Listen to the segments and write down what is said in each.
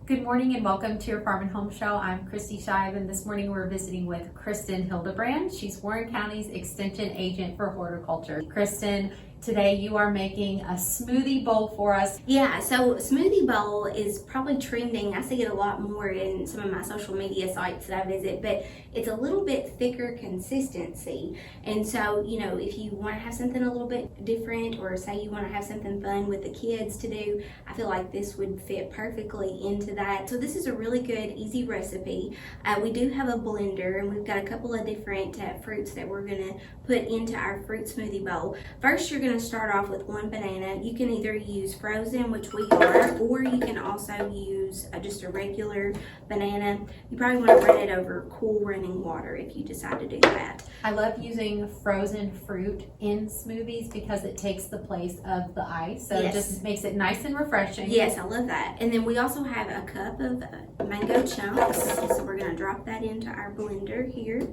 Good morning and welcome to your Farm and Home Show. I'm Kristi Shive, and this morning we're visiting with Kristin Hildabrand. She's Warren County's Extension Agent for Horticulture. Kristin, today you are making a smoothie bowl for us. Yeah, so Smoothie Bowl is probably trending. I see it a lot more in some of my social media sites that I visit, but it's a little bit thicker consistency. And so, you know, if you want to have something a little bit different, or say you want to have something fun with the kids to do, I feel like this would fit perfectly into that. So this is a really good, easy recipe. We do have a blender, and we've got a couple of different fruits that we're going to put into our fruit smoothie bowl. First, you're going to start off with one banana. You can either use frozen, which we are, or you can also use just a regular banana. You probably want to run it over cool running water if you decide to do that. I love using frozen fruit in smoothies because it takes the place of the ice, so Yes. it just makes it nice and refreshing. Yes, I love that. And then we also have a cup of mango chunks, so we're going to drop that into our blender here.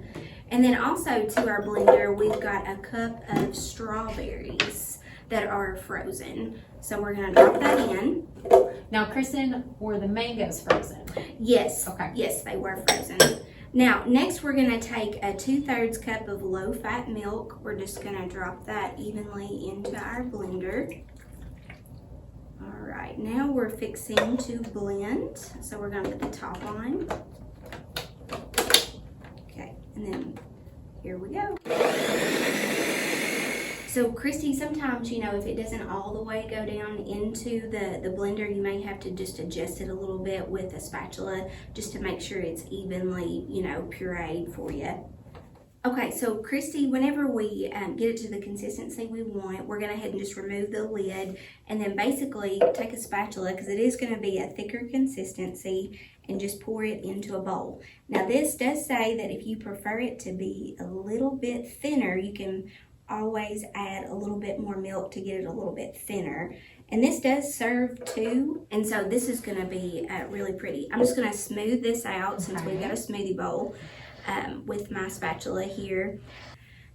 And then also to our blender, we've got a cup of strawberries that are frozen. So we're going to drop that in. Now, Kristin, were the mangoes frozen? Yes. Okay. Yes, they were frozen. Now, next we're going to take a 2/3 cup of low-fat milk. We're just going to drop that evenly into our blender. All right, now we're fixing to blend. So we're going to put the top on. Okay, and then here we go. So Kristi, sometimes, you know, if it doesn't all the way go down into the blender, you may have to just adjust it a little bit with a spatula just to make sure it's evenly, you know, pureed for you. Okay, so Kristi, whenever we get it to the consistency we want, we're going to head and just remove the lid and then basically take a spatula, because it is going to be a thicker consistency, and just pour it into a bowl. Now this does say that if you prefer it to be a little bit thinner, you can always add a little bit more milk to get it a little bit thinner. And this does serve too, and so this is going to be really pretty. I'm just going to smooth this out since we've got a smoothie bowl with my spatula here.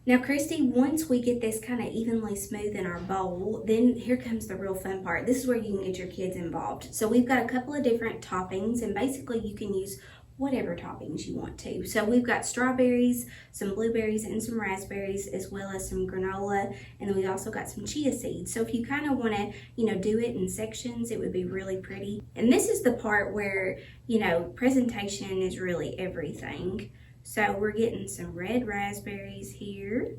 Now Kristi, once we get this kind of evenly smooth in our bowl, then here comes the real fun part. This is where you can get your kids involved. So we've got a couple of different toppings, and basically you can use whatever toppings you want to. So we've got strawberries, some blueberries, and some raspberries, as well as some granola, and then we also got some chia seeds. So if you kind of want to, you know, do it in sections, it would be really pretty. And this is the part where, you know, presentation is really everything. So we're getting some red raspberries here.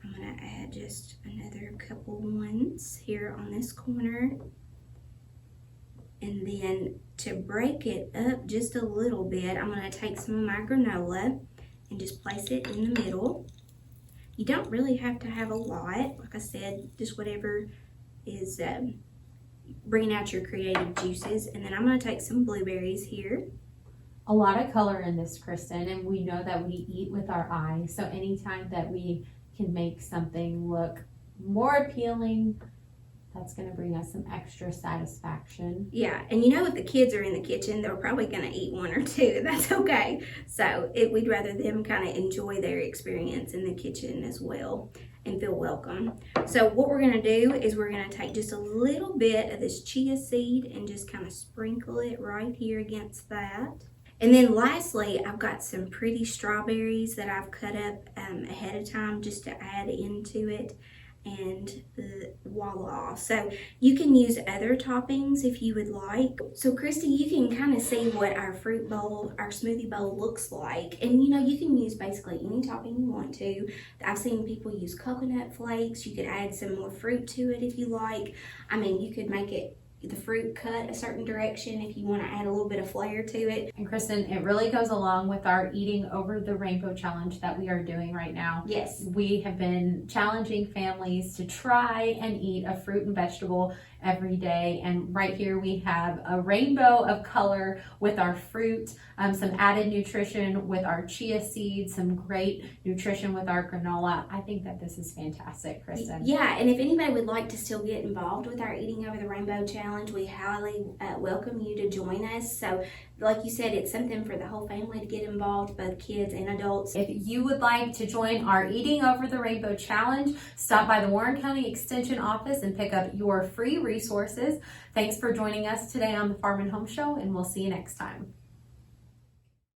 I'm going to add just another couple ones here on this corner. And then to break it up just a little bit, I'm going to take some of my granola and just place it in the middle. You don't really have to have a lot. Like I said, just whatever is bringing out your creative juices. And then I'm going to take some blueberries here. A lot of color in this, Kristin, and we know that we eat with our eyes. So anytime that we can make something look more appealing, that's going to bring us some extra satisfaction. Yeah, and you know, if the kids are in the kitchen, they're probably going to eat one or two. That's okay. So we'd rather them kind of enjoy their experience in the kitchen as well and feel welcome. So what we're going to do is we're going to take just a little bit of this chia seed and just kind of sprinkle it right here against that. And then lastly, I've got some pretty strawberries that I've cut up ahead of time just to add into it. And voila. So you can use other toppings if you would like. So Kristi, you can kind of see what our fruit bowl, our smoothie bowl looks like. And you know, you can use basically any topping you want to. I've seen people use coconut flakes. You could add some more fruit to it if you like. I mean, you could make it the fruit cut a certain direction if you want to add a little bit of flair to it. And Kristin, it really goes along with our Eating Over the Rainbow challenge that we are doing right now. Yes. We have been challenging families to try and eat a fruit and vegetable every day, and right here we have a rainbow of color with our fruit, some added nutrition with our chia seeds, some great nutrition with our granola. I think that this is fantastic, Kristin. Yeah, and if anybody would like to still get involved with our Eating Over the Rainbow challenge, we highly welcome you to join us. So like you said, it's something for the whole family to get involved, both kids and adults. If you would like to join our Eating Over the Rainbow challenge, stop by the Warren County Extension office and pick up your free resources. Thanks for joining us today on the Farm and Home Show, and we'll see you next time.